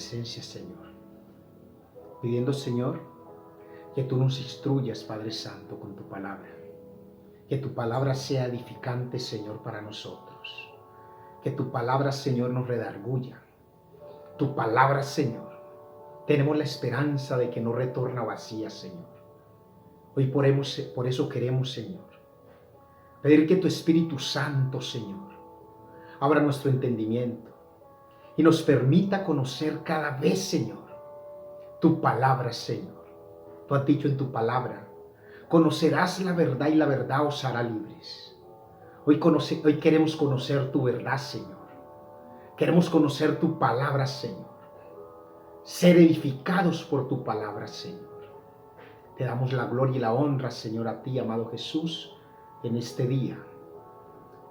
presencia, Señor. Pidiendo, Señor, que tú nos instruyas, Padre Santo, con tu palabra. Que tu palabra sea edificante, Señor, para nosotros. Que tu palabra, Señor, nos redarguya. Tu palabra, Señor, tenemos la esperanza de que no retorna vacía, Señor. Hoy por eso queremos, Señor, pedir que tu Espíritu Santo, Señor, abra nuestro entendimiento y nos permita conocer cada vez, Señor, tu palabra, Señor. Tú has dicho en tu palabra: conocerás la verdad y la verdad os hará libres. Hoy queremos conocer tu verdad, Señor. Queremos conocer tu palabra, Señor. Ser edificados por tu palabra, Señor. Te damos la gloria y la honra, Señor, a ti, amado Jesús, en este día.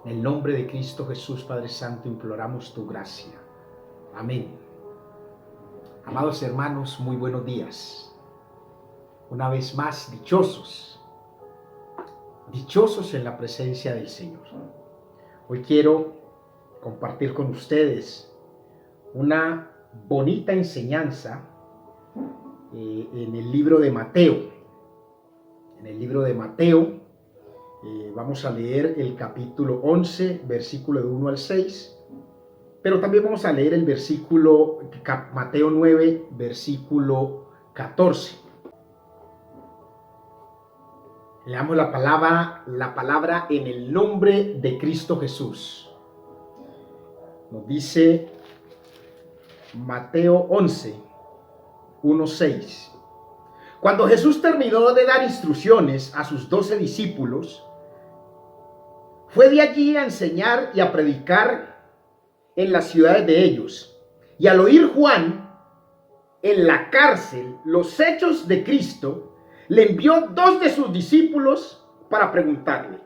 En el nombre de Cristo Jesús, Padre Santo, imploramos tu gracia. Amén. Amados hermanos, muy buenos días. Una vez más, dichosos en la presencia del Señor. Hoy quiero compartir con ustedes una bonita enseñanza en el libro de Mateo. En el libro de Mateo vamos a leer el capítulo 11, versículo de 1 al 6, pero también vamos a leer el versículo, Mateo 9, versículo 14. Leamos la palabra en el nombre de Cristo Jesús. Nos dice Mateo 11, 1, 6. Cuando Jesús terminó de dar instrucciones a sus 12 discípulos, fue de allí a enseñar y a predicar en las ciudades de ellos. Y al oír Juan en la cárcel los hechos de Cristo, le envió 2 de sus discípulos para preguntarle: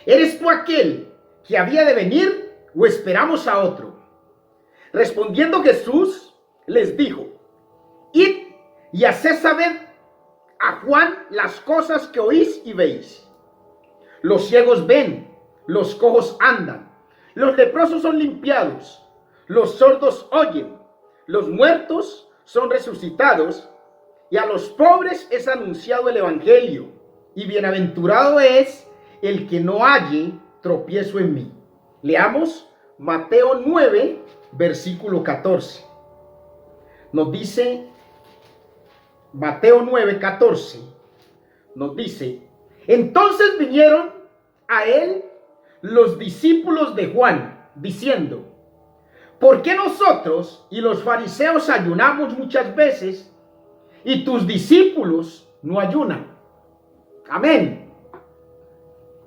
¿eres tú aquel que había de venir o esperamos a otro? Respondiendo Jesús les dijo: id y haced saber a Juan las cosas que oís y veis. Los ciegos ven, los cojos andan, los leprosos son limpiados, los sordos oyen, los muertos son resucitados, y a los pobres es anunciado el evangelio, y bienaventurado es el que no halle tropiezo en mí. Leamos Mateo 9, versículo 14. Nos dice, Mateo 9, 14, nos dice: entonces vinieron a él los discípulos de Juan, diciendo: ¿por qué nosotros y los fariseos ayunamos muchas veces, y tus discípulos no ayunan? Amén.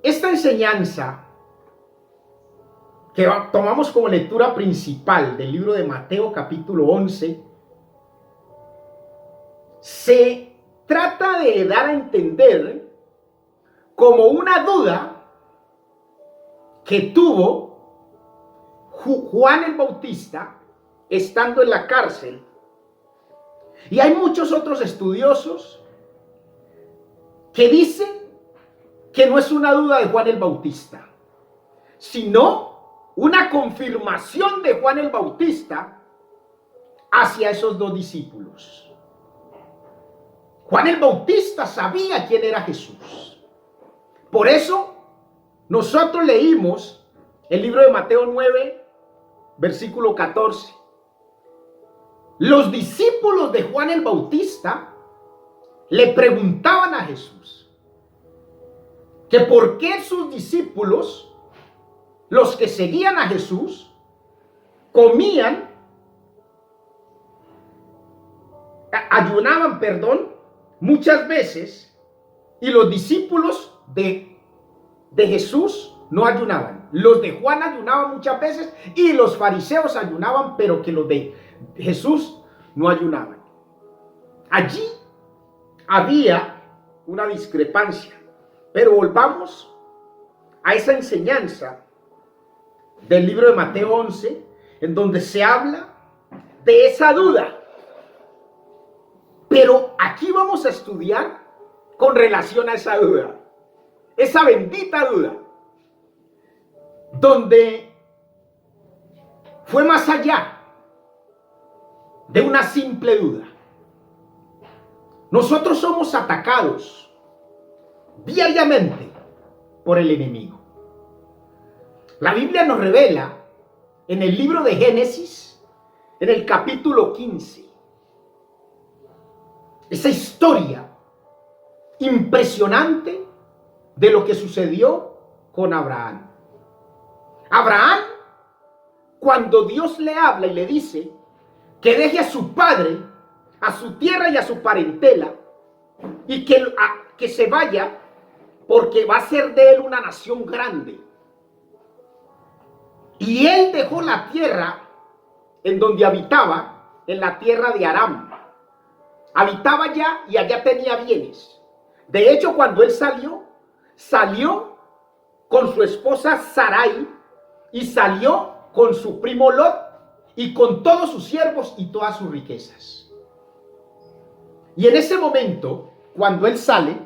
Esta enseñanza que tomamos como lectura principal del libro de Mateo capítulo 11, se trata de dar a entender como una duda que tuvo Juan el Bautista estando en la cárcel. Y hay muchos otros estudiosos que dicen que no es una duda de Juan el Bautista, sino una confirmación de Juan el Bautista hacia esos 2 discípulos. Juan el Bautista sabía quién era Jesús. Por eso nosotros leímos el libro de Mateo 9, versículo 14. Los discípulos de Juan el Bautista le preguntaban a Jesús que por qué sus discípulos, los que seguían a Jesús, ayunaban, muchas veces, y los discípulos de Jesús no ayunaban. Los de Juan ayunaban muchas veces y los fariseos ayunaban, pero que los de Jesús no ayunaban. Allí había una discrepancia, pero volvamos a esa enseñanza del libro de Mateo 11, en donde se habla de esa duda. Pero aquí vamos a estudiar con relación a esa duda, esa bendita duda, donde fue más allá. de una simple duda. Nosotros somos atacados diariamente por el enemigo. La Biblia nos revela en el libro de Génesis, en el capítulo 15, esa historia impresionante de lo que sucedió con Abraham. Abraham, cuando Dios le habla y le dice que deje a su padre, a su tierra y a su parentela, y que se vaya, porque va a ser de él una nación grande. Y él dejó la tierra en donde habitaba, en la tierra de Aram. Habitaba allá y allá tenía bienes. De hecho, cuando él salió con su esposa Sarai y salió con su primo Lot y con todos sus siervos y todas sus riquezas. Y en ese momento, cuando él sale,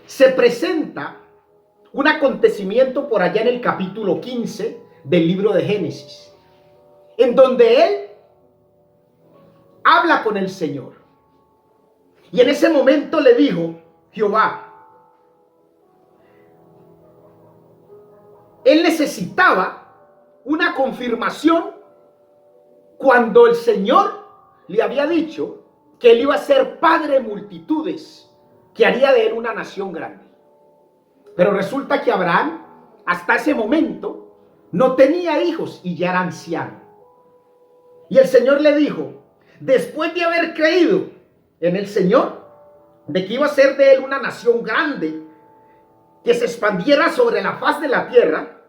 se presenta un acontecimiento por allá en el capítulo 15 del libro de Génesis, en donde él habla con el Señor. Y en ese momento le dijo Jehová, él necesitaba una confirmación cuando el Señor le había dicho que él iba a ser padre de multitudes, que haría de él una nación grande. Pero resulta que Abraham, hasta ese momento, no tenía hijos y ya era anciano. Y el Señor le dijo, después de haber creído en el Señor, de que iba a ser de él una nación grande, que se expandiera sobre la faz de la tierra,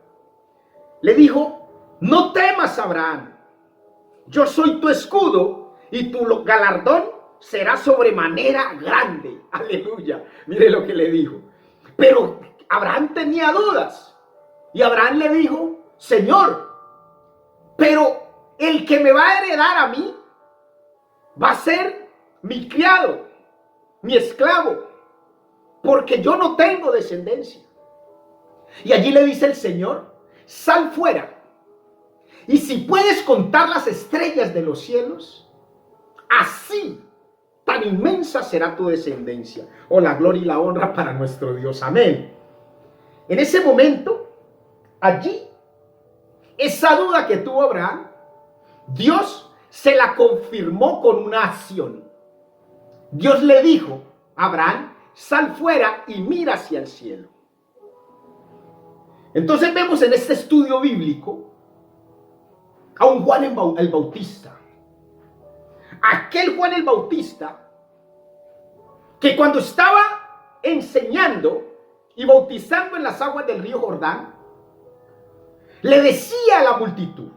le dijo, no temas, Abraham, yo soy tu escudo y tu galardón será sobremanera grande. Aleluya. Mire lo que le dijo. Pero Abraham tenía dudas. Y Abraham le dijo, Señor, pero el que me va a heredar a mí va a ser mi criado, mi esclavo, porque yo no tengo descendencia. Y allí le dice el Señor, sal fuera. Y si puedes contar las estrellas de los cielos, así tan inmensa será tu descendencia. Oh, la gloria y la honra para nuestro Dios. Amén. En ese momento, allí, esa duda que tuvo Abraham, Dios se la confirmó con una acción. Dios le dijo a Abraham, sal fuera y mira hacia el cielo. Entonces vemos en este estudio bíblico a un Juan el Bautista. Aquel Juan el Bautista que cuando estaba enseñando y bautizando en las aguas del río Jordán, le decía a la multitud,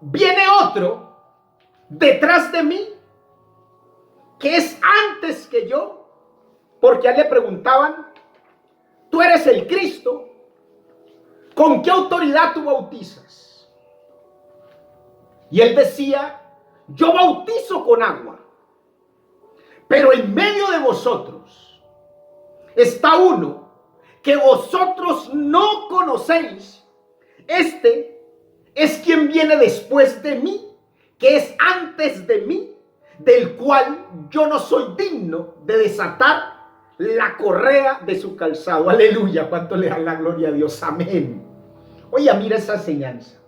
viene otro detrás de mí que es antes que yo, porque a él le preguntaban, tú eres el Cristo, ¿con qué autoridad tú bautizas? Y él decía, yo bautizo con agua, pero en medio de vosotros está uno que vosotros no conocéis. Este es quien viene después de mí, que es antes de mí, del cual yo no soy digno de desatar la correa de su calzado. Aleluya, cuánto le dan la gloria a Dios. Amén. Oye, mira esa enseñanza.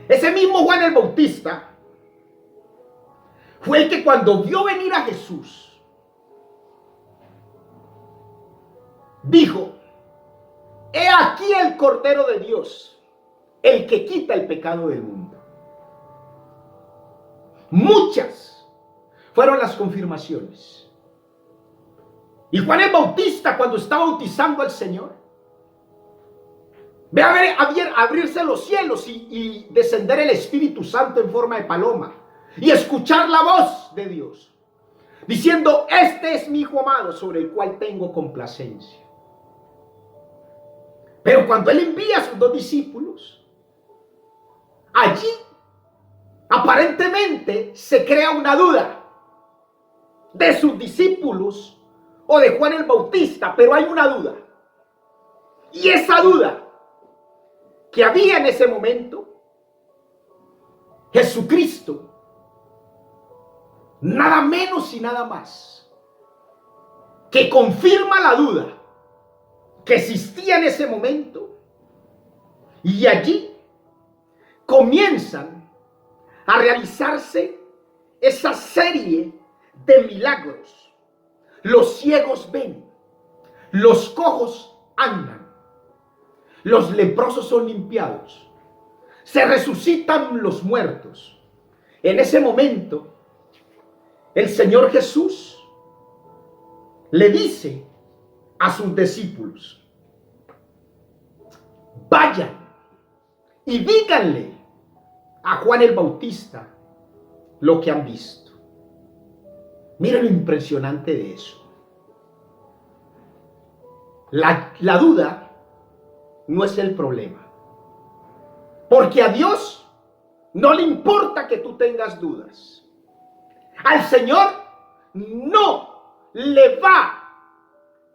Ese mismo Juan el Bautista fue el que cuando vio venir a Jesús, dijo, he aquí el Cordero de Dios, el que quita el pecado del mundo. Muchas fueron las confirmaciones. Y Juan el Bautista, cuando estaba bautizando al Señor, ve a abrirse los cielos y descender el Espíritu Santo en forma de paloma y escuchar la voz de Dios diciendo, este es mi Hijo amado sobre el cual tengo complacencia. Pero cuando él envía a sus dos discípulos, allí aparentemente se crea una duda. de sus discípulos o de Juan el Bautista, pero hay una duda. Y esa duda que había en ese momento, Jesucristo, nada menos y nada más, que confirma la duda que existía en ese momento, y allí comienzan a realizarse esa serie de milagros. Los ciegos ven, los cojos andan, los leprosos son limpiados, se resucitan los muertos. En ese momento, el Señor Jesús le dice a sus discípulos: vayan y díganle a Juan el Bautista lo que han visto. Mira lo impresionante de eso. La duda no es el problema, porque a Dios no le importa que tú tengas dudas. Al Señor no le va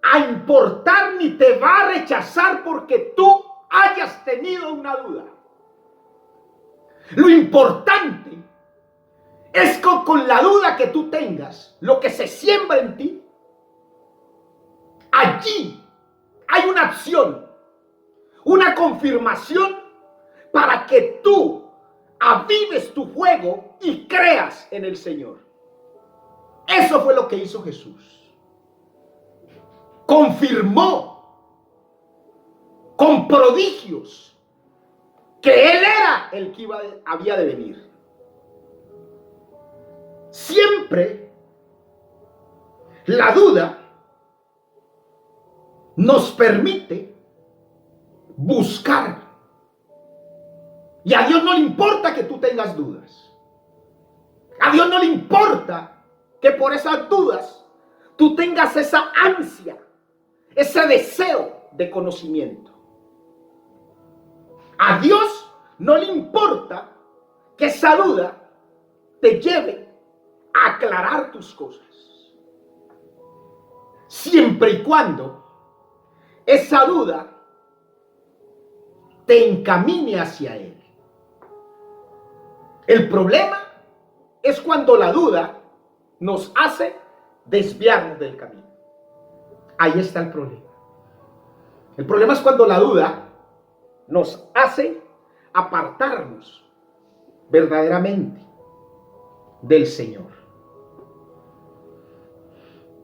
a importar ni te va a rechazar porque tú hayas tenido una duda. Lo importante es que con la duda que tú tengas, lo que se siembra en ti, allí hay una acción, una confirmación para que tú avives tu fuego y creas en el Señor. Eso fue lo que hizo Jesús. Confirmó con prodigios que Él era el que había de venir. Siempre la duda nos permite buscar. Y a Dios no le importa que tú tengas dudas. A Dios no le importa que por esas dudas tú tengas esa ansia, ese deseo de conocimiento. A Dios no le importa que esa duda te lleve a aclarar tus cosas, siempre y cuando esa duda te encamine hacia Él. El problema es cuando la duda nos hace desviarnos del camino. Ahí está el problema. El problema es cuando la duda nos hace apartarnos verdaderamente del Señor.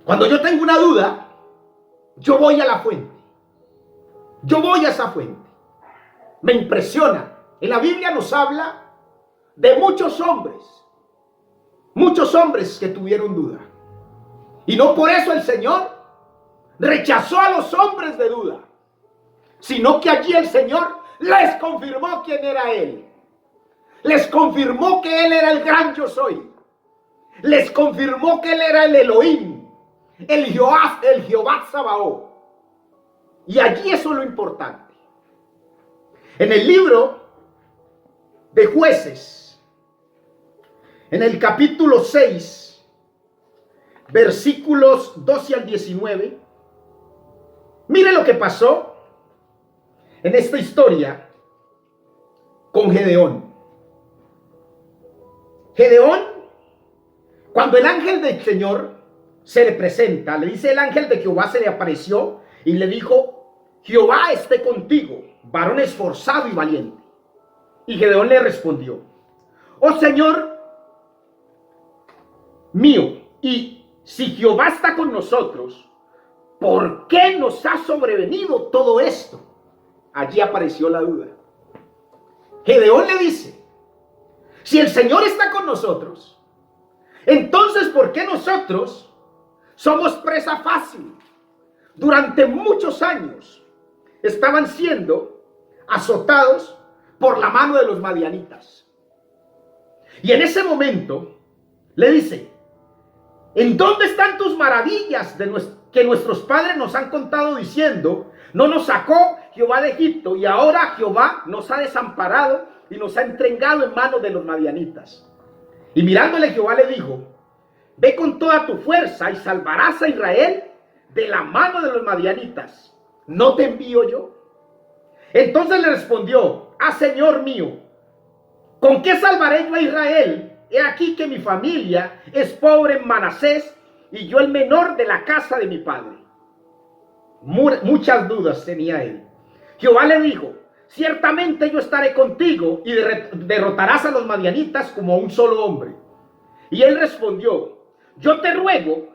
Cuando yo tengo una duda, yo voy a la fuente. Yo voy a esa fuente. Me impresiona. En la Biblia nos habla de muchos hombres que tuvieron duda. Y no por eso el Señor rechazó a los hombres de duda, sino que allí el Señor les confirmó quién era Él. Les confirmó que Él era el gran yo soy. Les confirmó que Él era el Elohim, el Jehová Sabaoth. Y allí eso es lo importante. En el libro de Jueces, en el capítulo 6, versículos 12 al 19, mire lo que pasó en esta historia con Gedeón. Gedeón, cuando el ángel del Señor se le presenta, le dice: el ángel de Jehová se le apareció y le dijo: Jehová esté contigo, varón esforzado y valiente. Y Gedeón le respondió: oh Señor mío, y si Jehová está con nosotros, ¿por qué nos ha sobrevenido todo esto? Allí apareció la duda. Gedeón le dice: si el Señor está con nosotros, entonces ¿por qué nosotros somos presa fácil? Durante muchos años estaban siendo azotados por la mano de los madianitas. Y en ese momento le dice: ¿en dónde están tus maravillas que nuestros padres nos han contado diciendo: no nos sacó Jehová de Egipto, y ahora Jehová nos ha desamparado y nos ha entregado en manos de los madianitas? Y mirándole, Jehová le dijo: ve con toda tu fuerza y salvarás a Israel de la mano de los madianitas. ¿No te envío yo? Entonces le respondió: ah, Señor mío, ¿con qué salvaré yo a Israel? He aquí que mi familia es pobre en Manasés y yo el menor de la casa de mi padre. Muchas dudas tenía él. Jehová le dijo: ciertamente yo estaré contigo y derrotarás a los madianitas como un solo hombre. Y él respondió: yo te ruego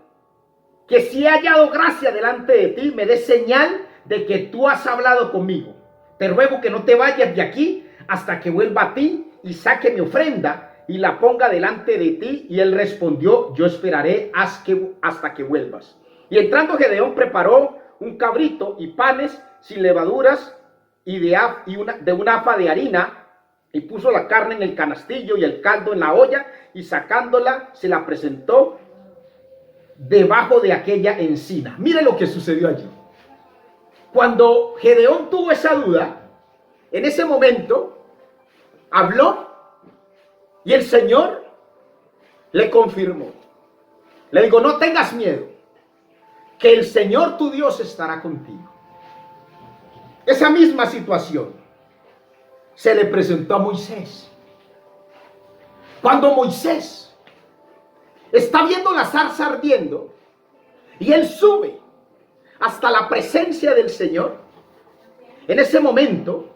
que si he hallado gracia delante de ti, me des señal de que tú has hablado conmigo. Te ruego que no te vayas de aquí hasta que vuelva a ti y saque mi ofrenda y la ponga delante de ti. Y él respondió: yo esperaré hasta que vuelvas. Y entrando Gedeón preparó un cabrito y panes sin levaduras y de una hafa de harina, y puso la carne en el canastillo y el caldo en la olla, y sacándola se la presentó debajo de aquella encina. Mire lo que sucedió allí. Cuando Gedeón tuvo esa duda, en ese momento habló y el Señor le confirmó. Le digo: no tengas miedo, que el Señor tu Dios estará contigo. Esa misma situación se le presentó a Moisés. Cuando Moisés está viendo la zarza ardiendo y él sube hasta la presencia del Señor, en ese momento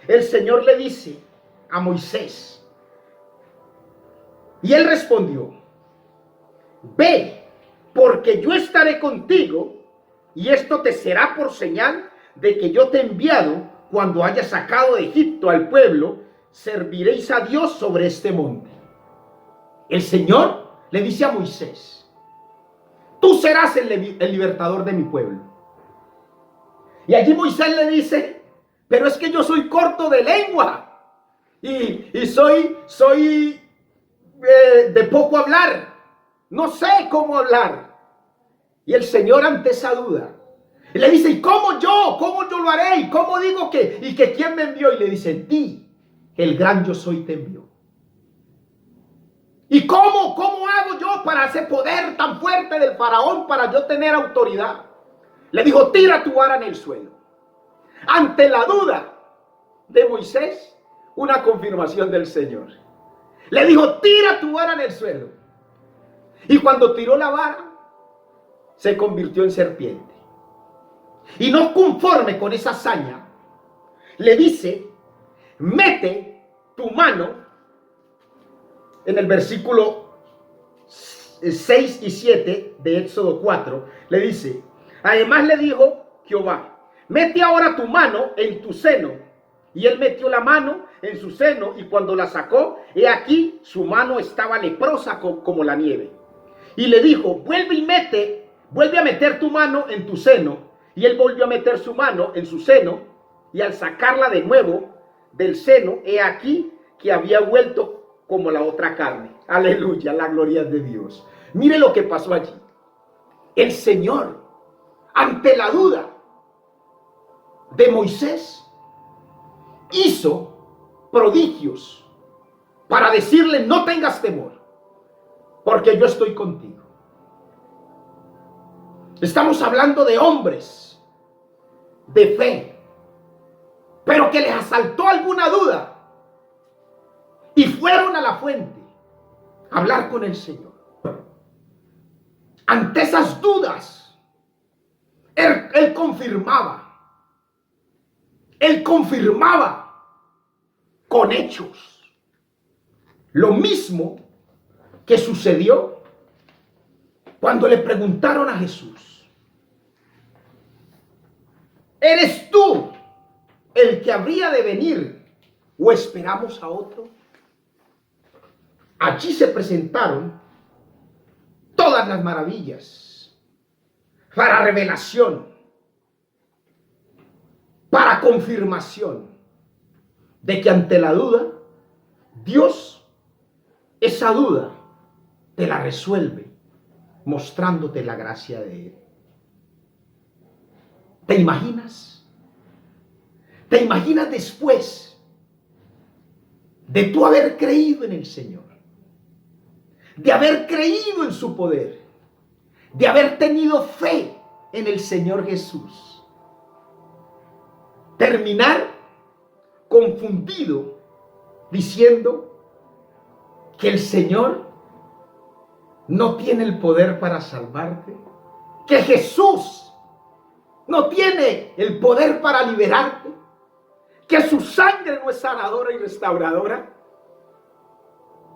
el Señor le dice a Moisés, y él respondió: ve, porque yo estaré contigo, y esto te será por señal de que yo te he enviado. Cuando hayas sacado de Egipto al pueblo, serviréis a Dios sobre este monte. El Señor le dice a Moisés: tú serás el libertador de mi pueblo. Y allí Moisés le dice: pero es que yo soy corto de lengua y soy de poco hablar, no sé cómo hablar. Y el Señor, ante esa duda, le dice: ¿y cómo yo lo haré? ¿Y cómo digo que quién me envió? Y le dice: di, el gran yo soy te envió. ¿Y cómo hago yo para ese poder tan fuerte del faraón, para yo tener autoridad? Le dijo: tira tu vara en el suelo. Ante la duda de Moisés, una confirmación del Señor. Le dijo: tira tu vara en el suelo. Y cuando tiró la vara, se convirtió en serpiente. Y no conforme con esa hazaña, le dice: mete tu mano. En el versículo 6 y 7 de Éxodo 4, le dice: además le dijo Jehová: mete ahora tu mano en tu seno. Y él metió la mano en su seno, y cuando la sacó, he aquí su mano estaba leprosa como la nieve. Y le dijo: vuelve a meter tu mano en tu seno. Y él volvió a meter su mano en su seno, y al sacarla de nuevo del seno, he aquí que había vuelto como la otra carne. Aleluya, la gloria de Dios. Mire lo que pasó allí. El Señor, ante la duda de Moisés, hizo prodigios para decirle: no tengas temor, porque yo estoy contigo. Estamos hablando de hombres de fe, pero que les asaltó alguna duda y fueron a la fuente a hablar con el Señor. Ante esas dudas, él confirmaba con hechos lo mismo que sucedió cuando le preguntaron a Jesús: ¿eres tú el que habría de venir o esperamos a otro? Allí se presentaron todas las maravillas para revelación, para confirmación de que ante la duda, Dios esa duda te la resuelve mostrándote la gracia de Él. ¿Te imaginas? ¿Te imaginas después de tú haber creído en el Señor, de haber creído en su poder, de haber tenido fe en el Señor Jesús. Terminar confundido diciendo que el Señor no tiene el poder para salvarte, que Jesús no tiene el poder para liberarte, que su sangre no es sanadora y restauradora.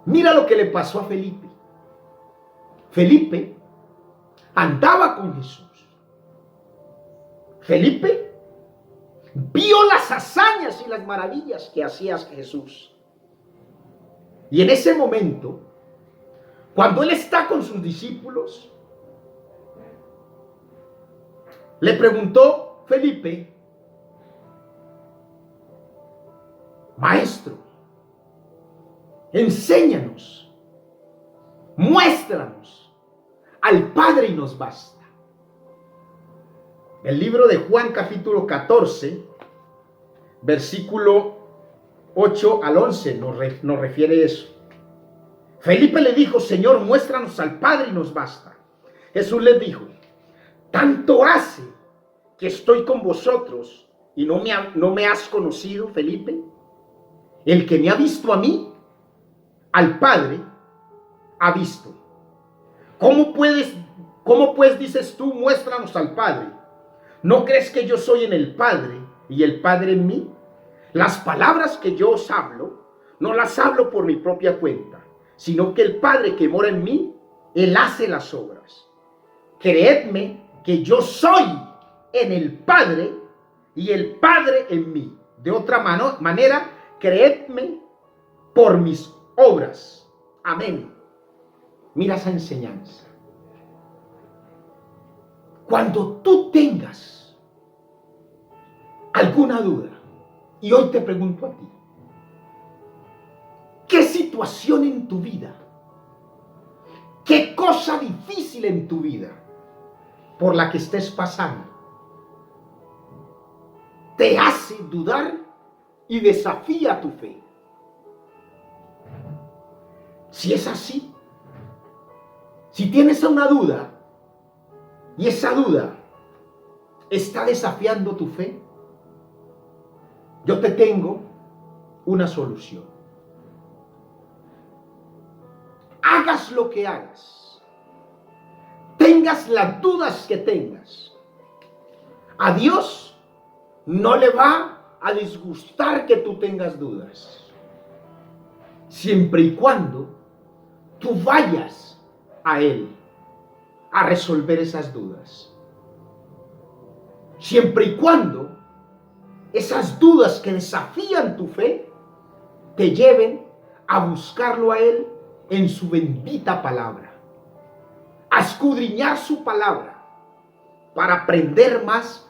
Mira lo que le pasó a Felipe. Felipe andaba con Jesús. Felipe vio las hazañas y las maravillas que hacía Jesús. Y en ese momento, cuando él está con sus discípulos, le preguntó Felipe: Maestro, enséñanos, muéstranos al Padre y nos basta. El libro de Juan capítulo 14, versículo 8 al 11 nos refiere eso. Felipe le dijo: Señor, muéstranos al Padre y nos basta. Jesús les dijo: ¿tanto hace que estoy con vosotros y no me has conocido, Felipe? El que me ha visto a mí, al Padre, ha visto. ¿Cómo pues dices tú, muéstranos al Padre? ¿No crees que yo soy en el Padre y el Padre en mí? Las palabras que yo os hablo, no las hablo por mi propia cuenta, sino que el Padre que mora en mí, Él hace las obras. Creedme que yo soy en el Padre y el Padre en mí. De otra manera, creedme por mis obras. Amén. Mira esa enseñanza. Cuando tú tengas alguna duda, y hoy te pregunto a ti, ¿qué situación en tu vida, qué cosa difícil en tu vida por la que estés pasando te hace dudar y desafía tu fe? Si es así, si tienes una duda y esa duda está desafiando tu fe, yo te tengo una solución. Hagas lo que hagas, tengas las dudas que tengas, a Dios no le va a disgustar que tú tengas dudas, siempre y cuando tú vayas a Él a resolver esas dudas. Siempre y cuando esas dudas que desafían tu fe te lleven a buscarlo a Él en su bendita palabra, a escudriñar su palabra para aprender más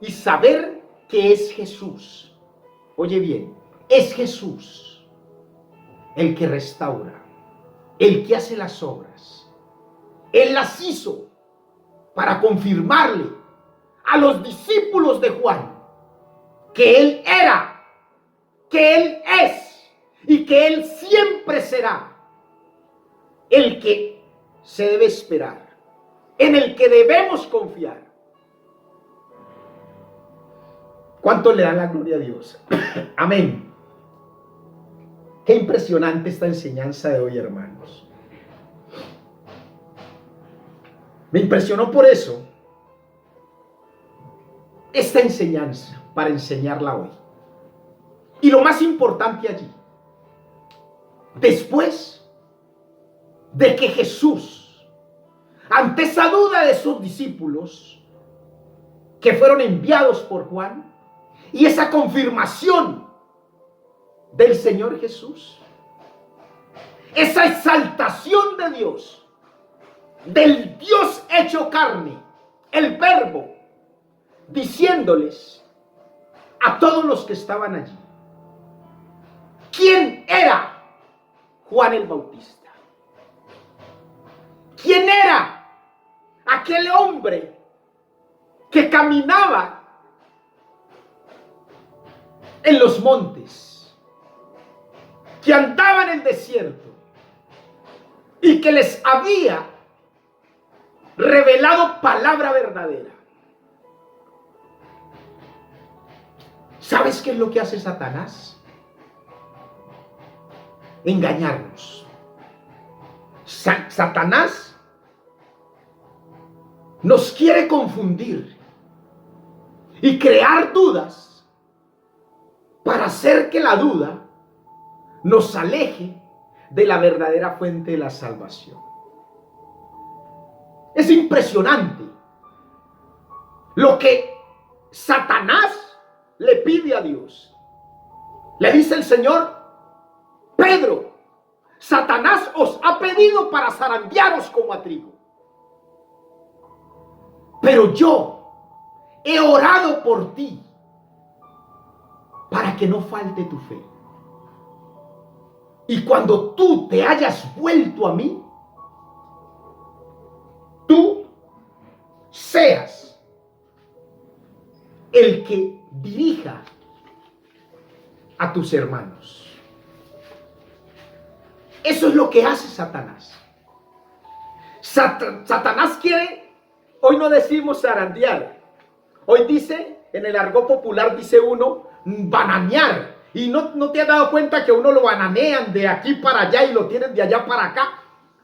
y saber que es Jesús. Oye bien, es Jesús el que restaura, el que hace las obras. Él las hizo para confirmarle a los discípulos de Juan que Él era, que Él es y que Él siempre será el que se debe esperar, en el que debemos confiar. ¿Cuánto le dan la gloria a Dios? Amén. Qué impresionante esta enseñanza de hoy, hermanos. Me impresionó por eso esta enseñanza, para enseñarla hoy. Y lo más importante allí, después de que Jesús, ante esa duda de sus discípulos que fueron enviados por Juan, y esa confirmación del Señor Jesús, esa exaltación de Dios, del Dios hecho carne, el Verbo, diciéndoles a todos los que estaban allí, ¿quién era Juan el Bautista? ¿Quién era aquel hombre que caminaba en los montes, que andaba en el desierto, y que les había revelado palabra verdadera. ¿Sabes qué es lo que hace Satanás? Engañarnos. Satanás nos quiere confundir y crear dudas para hacer que la duda nos aleje de la verdadera fuente de la salvación. Es impresionante lo que Satanás le pide a Dios. Le dice el Señor: Pedro, Satanás os ha pedido para zarandearos como a trigo, pero yo he orado por ti para que no falte tu fe. Y cuando tú te hayas vuelto a mí, tú seas el que dirija a tus hermanos. Eso es lo que hace Satanás. Satanás quiere, hoy no decimos zarandear, hoy dice, en el argot popular dice uno, bananear. Y no te has dado cuenta que uno lo bananean de aquí para allá y lo tienen de allá para acá.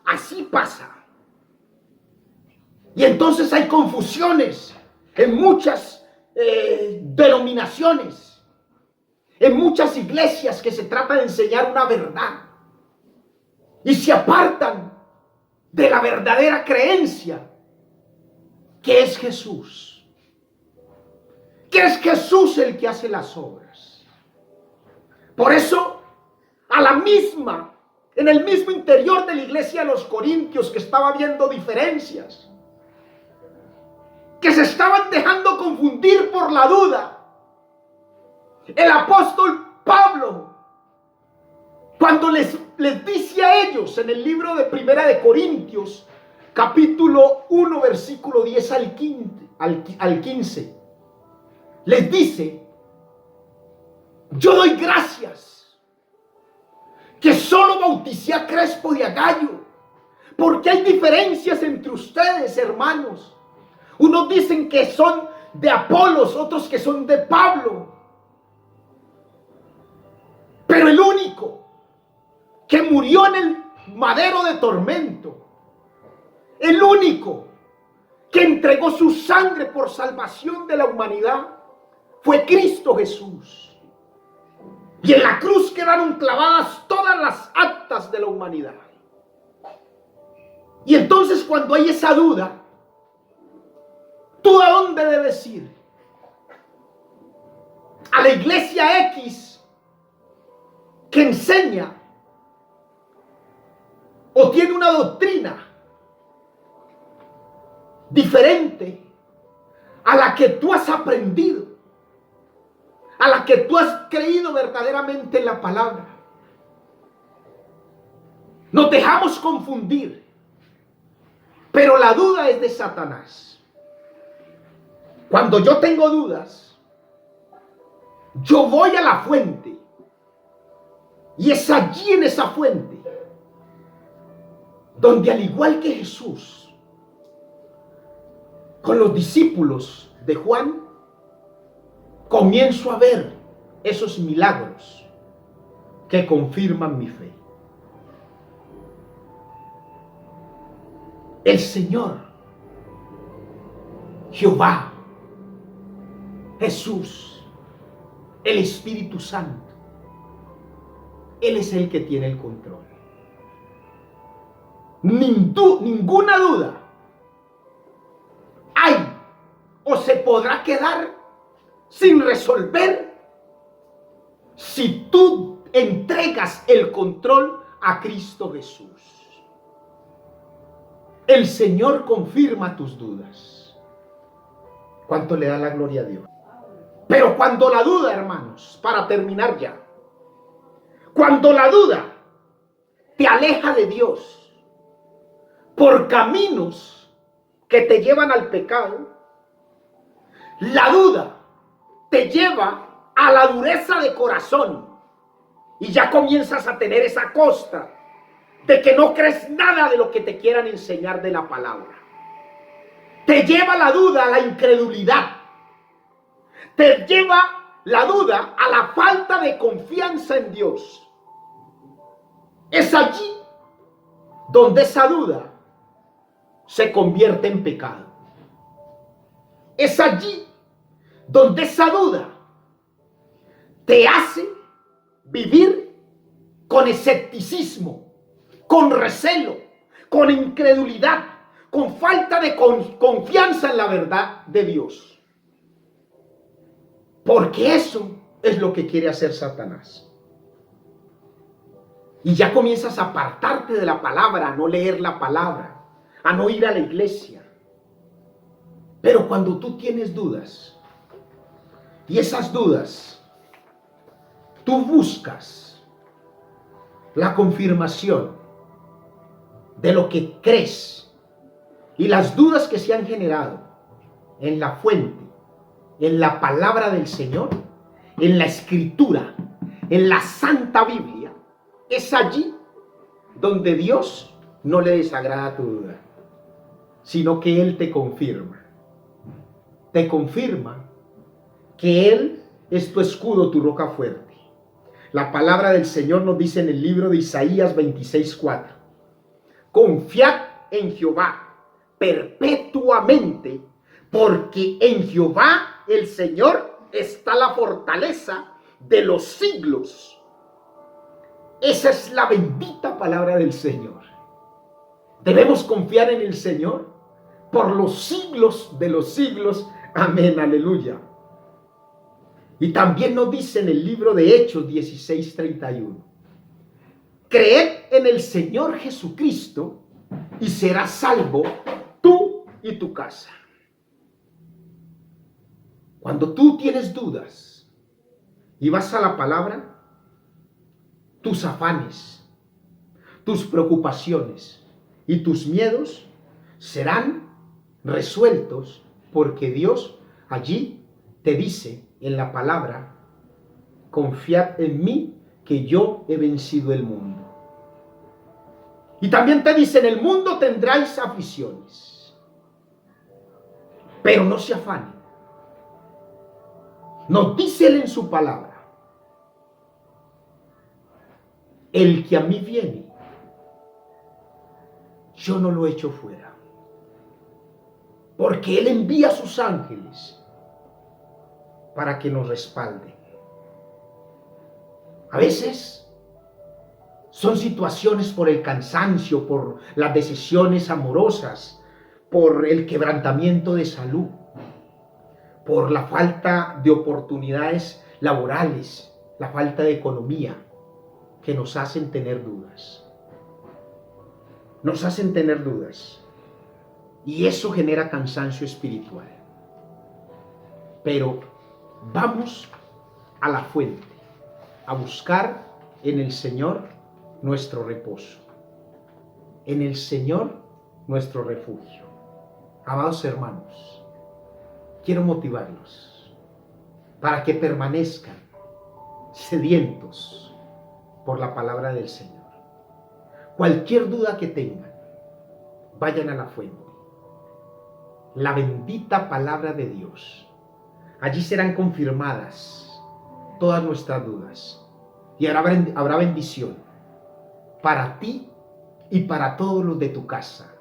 Así pasa. Y entonces hay confusiones en muchas denominaciones, en muchas iglesias que se trata de enseñar una verdad y se apartan de la verdadera creencia que es Jesús, que es Jesús el que hace las obras. Por eso, en el mismo interior de la iglesia de los Corintios, que estaba viendo diferencias, que se estaban dejando confundir por la duda, el apóstol Pablo, cuando les dice a ellos en el libro de Primera de Corintios, capítulo 1, versículo 10 al 15, les dice: yo doy gracias que solo bauticé a Crespo y a Gayo, porque hay diferencias entre ustedes, hermanos. Unos dicen que son de Apolos, otros que son de Pablo. Pero el único que murió en el madero de tormento, el único que entregó su sangre por salvación de la humanidad, fue Cristo Jesús. Y en la cruz quedaron clavadas todas las actas de la humanidad. Y entonces, cuando hay esa duda, ¿tú a dónde debes ir? A la iglesia X que enseña o tiene una doctrina diferente a la que tú has aprendido, a la que tú has creído verdaderamente en la palabra. Nos dejamos confundir, pero la duda es de Satanás. Cuando yo tengo dudas, yo voy a la fuente, y es allí en esa fuente donde, al igual que Jesús con los discípulos de Juan, comienzo a ver esos milagros que confirman mi fe. El Señor, Jehová, Jesús, el Espíritu Santo, Él es el que tiene el control. Ninguna duda hay o se podrá quedar sin resolver si tú entregas el control a Cristo Jesús. El Señor confirma tus dudas. ¿Cuánto le da la gloria a Dios? Pero cuando la duda, hermanos, para terminar ya, cuando la duda te aleja de Dios por caminos que te llevan al pecado, la duda te lleva a la dureza de corazón y ya comienzas a tener esa costra de que no crees nada de lo que te quieran enseñar de la palabra. Te lleva la duda a la incredulidad. Te lleva la duda a la falta de confianza en Dios. Es allí donde esa duda se convierte en pecado. Es allí donde esa duda te hace vivir con escepticismo, con recelo, con incredulidad, con falta de confianza en la verdad de Dios. Porque eso es lo que quiere hacer Satanás. Y ya comienzas a apartarte de la palabra, a no leer la palabra, a no ir a la iglesia. Pero cuando tú tienes dudas, y esas dudas, tú buscas la confirmación de lo que crees, y las dudas que se han generado en la fuente, en la palabra del Señor, en la Escritura, en la Santa Biblia, es allí donde Dios no le desagrada tu duda, sino que Él te confirma. Te confirma que Él es tu escudo, tu roca fuerte. La palabra del Señor nos dice en el libro de Isaías 26:4: confiad en Jehová perpetuamente, porque en Jehová el Señor está la fortaleza de los siglos. Esa es la bendita palabra del Señor. Debemos confiar en el Señor por los siglos de los siglos. Amén, aleluya. Y también nos dice en el libro de Hechos 16:31: creed en el Señor Jesucristo y serás salvo tú y tu casa. Cuando tú tienes dudas y vas a la palabra, tus afanes, tus preocupaciones y tus miedos serán resueltos, porque Dios allí te dice en la palabra: confiad en mí, que yo he vencido el mundo. Y también te dice: en el mundo tendráis aflicciones, pero no se afanen. Nos dice Él en su palabra: el que a mí viene, yo no lo echo fuera, porque Él envía a sus ángeles para que nos respalden. A veces son situaciones por el cansancio, por las decisiones amorosas, por el quebrantamiento de salud, por la falta de oportunidades laborales, la falta de economía, que nos hacen tener dudas. Nos hacen tener dudas. Y eso genera cansancio espiritual. Pero vamos a la fuente, a buscar en el Señor nuestro reposo, en el Señor nuestro refugio. Amados hermanos, quiero motivarlos para que permanezcan sedientos por la palabra del Señor. Cualquier duda que tengan, vayan a la fuente, la bendita palabra de Dios. Allí serán confirmadas todas nuestras dudas y habrá bendición para ti y para todos los de tu casa,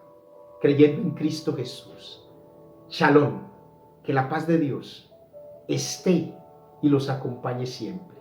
creyendo en Cristo Jesús. Shalom, que la paz de Dios esté y los acompañe siempre.